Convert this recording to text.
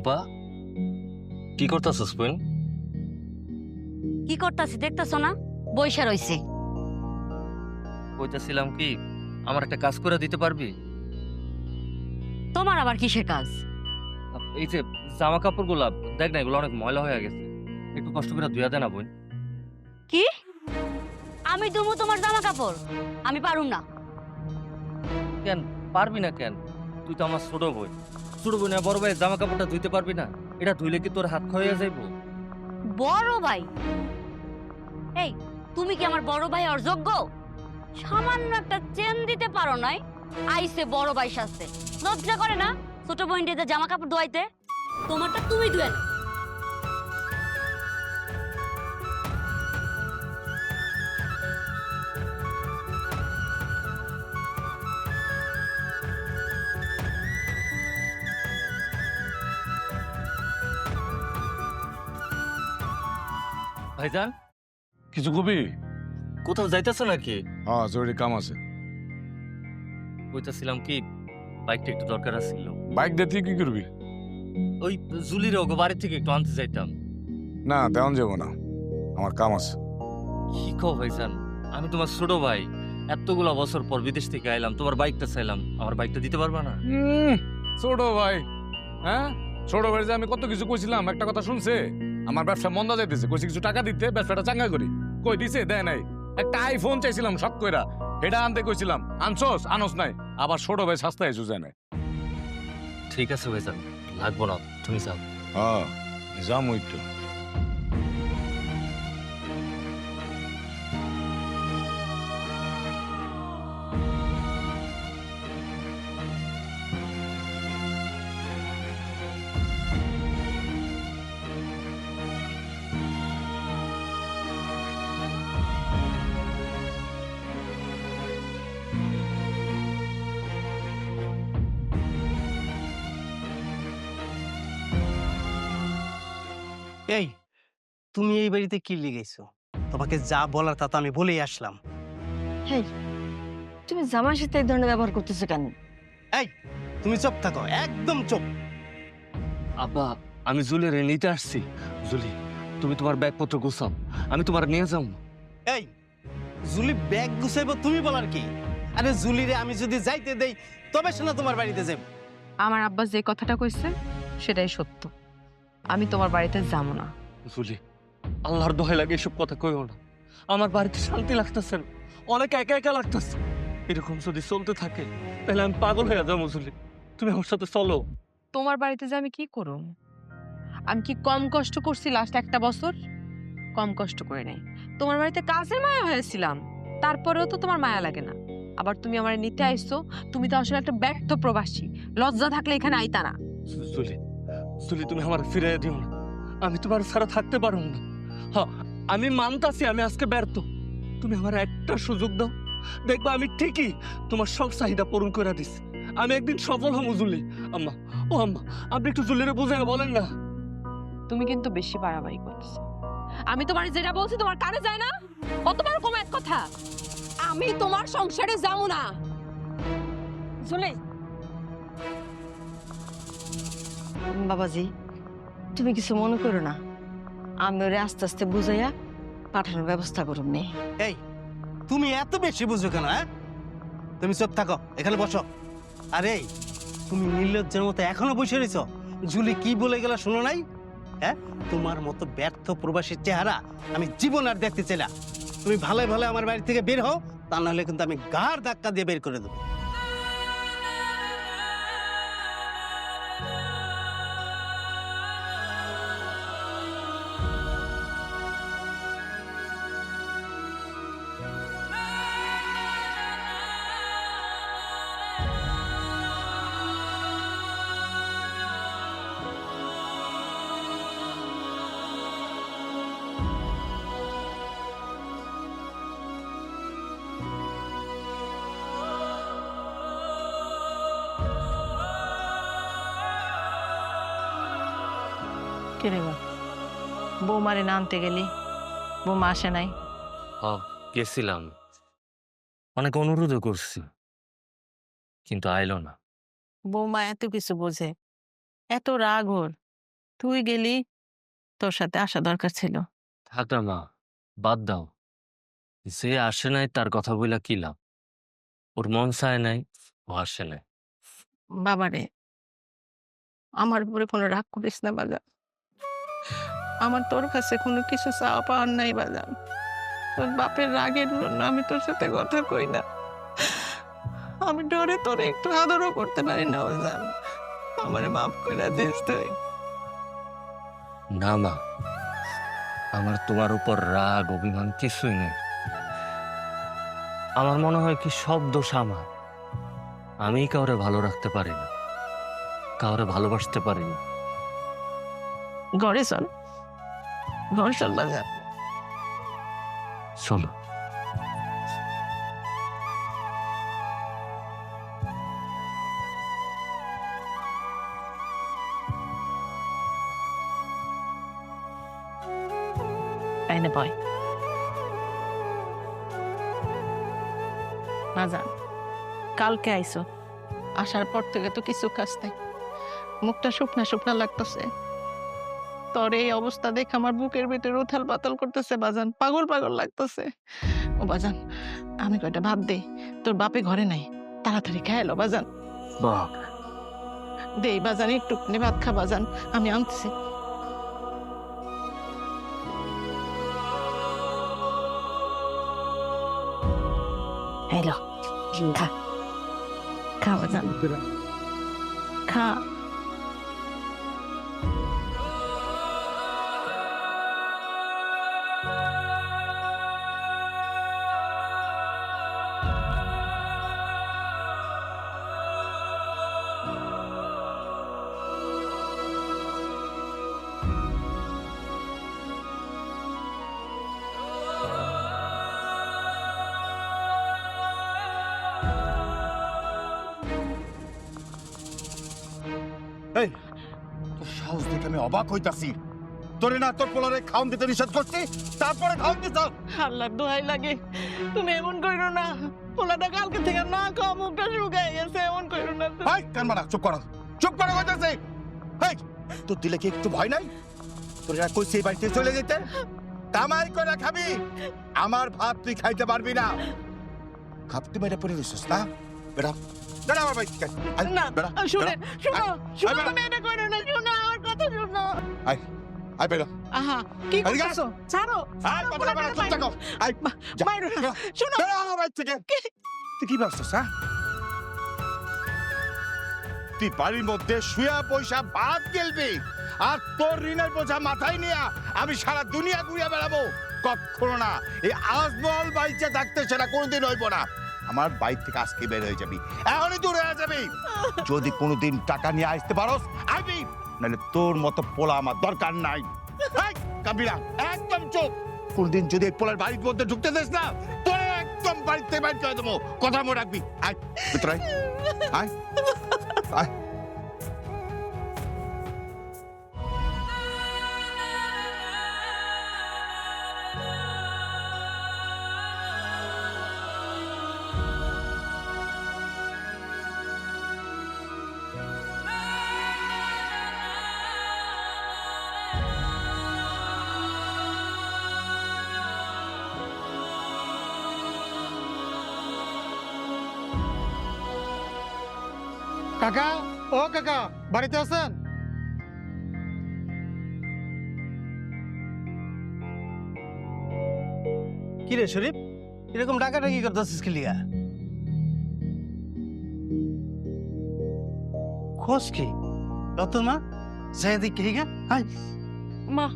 টুম্পা, কি করতেছস বোন? কি করতাছি দেখতেছ না? বইসা রইছে। কইতাছিলাম কি, আমার একটা কাজ করে দিতে পারবি? তোমার আবার কিসের কাজ? এই যে জামা কাপড়গুলা, দেখ না এগুলো অনেক ময়লা হয়ে গেছে, একটু কষ্ট করে ধুয়া দে না বোন। কি? আমি দুমু তোমার জামা কাপড়? আমি পারুম না। কেন পারবি না কেন? তুই তো আমার ছোট বোন। ছোট বোন আর বড় ভাই জামা কাপড়টা ধুইতে পারবি না? এটা ধুইলে কি তোর হাত ক্ষয় হয়ে যাইবো? বড় ভাই? এই, তুমি কি আমার বড় ভাই আর যোগ্য? সামান্য একটা চেন দিতে পারো নাই, আইসে বড় ভাই সাজতে। লজ্জা করে না ছোট বোন দিয়ে জামা কাপড় ধোয়াইতে? তোমারটা তুমি ধুয়ে না। ভাইজান, কিছু কবি? কোথাও যাইতেছ নাকি? হ্যাঁ, জরুরি কাম আছে। কইতাছিলাম কি, বাইকটা একটু দরকার ছিল। বাইক দিয়ে তুই কি করবি? ওই জুলির ওগো বাড়ি থেকে একটু আনতে যাইতাম। না, দেওয়ান যাবো না, আমার কাম আছে। কি কও ভাইজান, আমি তোমার ছোট ভাই, এতগুলা বছর পর বিদেশ থেকে আইলাম, তোমার বাইকটা চাইলাম, আমার বাইকটা দিতে পারবা না? ছোট ভাই, হ্যাঁ ছোট ভাই যে আমি কত কিছু কইছিলাম, একটা কথা শুনছে? আমার ব্যবসা মন্দা যাইতেছে, কইছি কিছু টাকা দিতে ব্যবসাটা চাঙ্গা করি। কই দিছে? দেয় নাই। একটা আইফোন চাইছিলাম শখ কইরা, এটা আনতে কইছিলাম, আনছস? আনস নাই। আবার ছোট ভাই সস্তায় যায় নাই। ঠিক আছে ভাইজান, লাগবো না, তুমি যাও। হ্যাঁ, যামই তো। এই, তুমি এই বাড়িতে কি লিগেছো? তোমাকে যা বলার তা তো আমি বলেই আসলাম। হেই, তুমি জামার সাথে এই ধরনের ব্যবহার করতেছো কেন? এই, তুমি চুপ থাকো, একদম চুপ। আব্বা, আমি জুলির নিতে আসছি। জুলি, তুমি তোমার ব্যাগপত্র গুছাও, আমি তোমার নিয়ে যাও। এই, জুলি ব্যাগ গুছাইবো তুমি বলার কি? আরে জুলিরে আমি যদি যাইতে দেই তবে সে না তোমার বাড়িতে যাবে। আমার আব্বা যে কথাটা কইছে সেটাই সত্য। আমি তোমার বাড়িতে যাবো না। জুলি, আল্লাহর দোহাই লাগে এসব কথা কইও না। আমার বাড়িতে শান্তি লাগতেছে না, অনেক একা একা লাগতেছে। এরকম যদি চলতে থাকে তাহলে আমি পাগল হয়ে যাবো। জুলি, তুমি আমার সাথে চলো। তোমার বাড়িতে যে আমি কি করব? আমি কি কম কষ্ট করছি লাস্ট একটা বছর? কম কষ্ট করে নাই। তোমার বাড়িতে কাজের মায়া হয়েছিলাম, তারপরেও তো তোমার মায়া লাগে না। আবার তুমি আমার নিতে আইছো, তুমি তো আসলে একটা ব্যর্থ প্রবাসী। লজ্জা থাকলে এখানে আইতা না। জুলি, জুলি, তুমি আমার ফিরে দিও না, আমি তোমার ছাড়া থাকতে পারবো না। হ্যাঁ, আমি মানতাছি আমি আজকে ব্যর্থ, তুমি আমার একটা সুযোগ দাও, দেখবা আমি ঠিকই তোমার সব চাহিদা পূরণ করে দিস। আমি একদিন সফল হবো। জুলি, আম্মা, ও আম্মা, আপনি একটু জুলিরে বুঝাই বলেন না। তুমি কিন্তু বেশি বাড়াবাড়ি করতেছো। আমি তোমার যেটা বলছি তোমার কানে যায় না? কতবার কম এক কথা? আমি তোমার সংসারে যাবো না। জুলি, বাবাজি, তুমি কিছু মনে করো না, আমি ওরে আস্তে আস্তে বুঝাইয়া পাঠানোর ব্যবস্থা করুম নে। এই, তুমি এত বেশি বুঝো কেন? হ্যাঁ, তুমি চুপ থাকো, এখানে বসো। আরে তুমি নির্লজ্জের মতো এখনো বসে রয়েছো? জুলি কি বলে গেল শোনো নাই? হ্যাঁ, তোমার মতো ব্যর্থ প্রবাসীর চেহারা আমি জীবন আর দেখতে চাই না। তুমি ভালো ভালো আমার বাড়ি থেকে বের হও, তা নাহলে কিন্তু আমি ঘাড় ধাক্কা দিয়ে বের করে দেবো। কে রে বা, বৌমারে না আনতে গেলি, বৌমা আসে নাই? হ্যাঁ, গেছিলাম, অনেক অনুরোধও করছি, কিন্তু আইলো না। বৌমা এত কিছু বোঝে, এত রাগ ওর, তুই গেলি, তোর সাথে আসা দরকার ছিল। থাক না মা, বাদ দাও। যে আসে নাই তার কথা বইলা কি লাভ? ওর মন চায় নাই, ও আসে নাই। বাবারে, আমার উপরে কোনো রাগ করিস না বাজান। আমার তোর কাছে কোনো কিছু চাওয়া পাওয়ার নাই বাজান। তোর বাপের রাগের জন্য আমি তোর সাথে কথা কই না। আমি ডরে তোরে একটু আদরও করতে পারি না বাজান। আমারে মাফ করে দিস তুই। না মা, আমার তোমার উপর রাগ অভিমান কিছুই নেই। আমার মনে হয় কি সব দোষ আমার। আমি কাউরে ভালো রাখতে পারি না, কাউরে ভালোবাসতে পারি না। ঘরে চল, ঘরে চল বাজান। চলো। তাই না বয় বাজান, কালকে আইসো, আসার পর থেকে তো কিছু খাস নাই, মুখটা শুকনা শুকনা লাগতেছে। তোর এই অবস্থা দেখে আমার বুকের ভিতরে উথাল পাতাল করতেছে বাজান, পাগল পাগল লাগতেছে। ও বাজান, আমি কয়টা ভাত দেই, তোর বাপে ঘরে নাই, তাড়াতাড়ি খেয়ে এলো বাজান। বাপ, দেই বাজান, একটু ভাত খা বাজান, আমি আনতেছি। এলো, খা খা বাজান, খা। এই তোর সাহস দেখে আমি অবাক হইতাছি। তোরে না তোর পোলারে খাওন দিতে নিষেধ করছি, তারপরে খাওন দিত। আল্লাহর দোহাই লাগে, তুমি এমন কইরো না। পোলাটা কালকে থেকে না খাওয়া মুখটা শুকায় গেছে, এমন কইরো না। হাই কানমারা, চুপ করো, চুপ করো কইতাছি। হেই, তোর দিলে কি একটু ভয় নাই? তোর এরা কইছে এই বাড়িতে চলে যেতে, কামাই করে খাবি, আমার ভাত তুই খাইতে পারবি না। খাপতে বাইরে পড়ে রইছিস না? বেড়া বেড়া আমার বাড়ি থেকে। আয়, না, বেড়া, শুনে বেড়া। শুনো শুনো, বেড়া। তুমি এটা কইরো না, শুনো আমার কথা শুনো। আয় বেড়া। আহা, কি এদিকে আয়। করছো? ছাড়ো, আয়, কথা বেড়া, চুপ থাকো। আয়, যা, মাইরো না, বেড়া। শুনো। বেড়া আমার বাড়ি থেকে। তুই কি ভাবছিস, হ্যাঁ? তুই বাড়ির মধ্যে শুয়া পয়সা ভাত গেলবি, আর তোর ঋণের বোঝা মাথায় নিয়ে আমি সারা দুনিয়া ঘুরিয়া বেড়াবো? কখনো না। এই আজমল বাইচে থাকতে সেটা কোনোদিন হইব না। আমার বাইর থেকে আজকে বের হয়ে যাবি, এখনই দূর হয়ে যাবি। যদি কোনোদিন টাকা নিয়ে আসতে পারোস আইবি, নাহলে তোর মতো পোলা আমার দরকার নাই। এই, কাবিরা, একদম চুপ। কোনদিন যদি এই পোলার বাড়ির মধ্যে ঢুকতে দিস না, তোরে একদম বাড়িতে বাইর করে দেবো। কথা মনে রাখবি। আয় ভিতরে আয়, আয়, আয়। কাকা, ও কাকা, বাড়িতে আছেন? কি রে শরীফ, এরকম ডাকাডাকি করতেছিস কি লিগা? খোঁজ কি রতন মা? যাই দেখি গা। হাই মা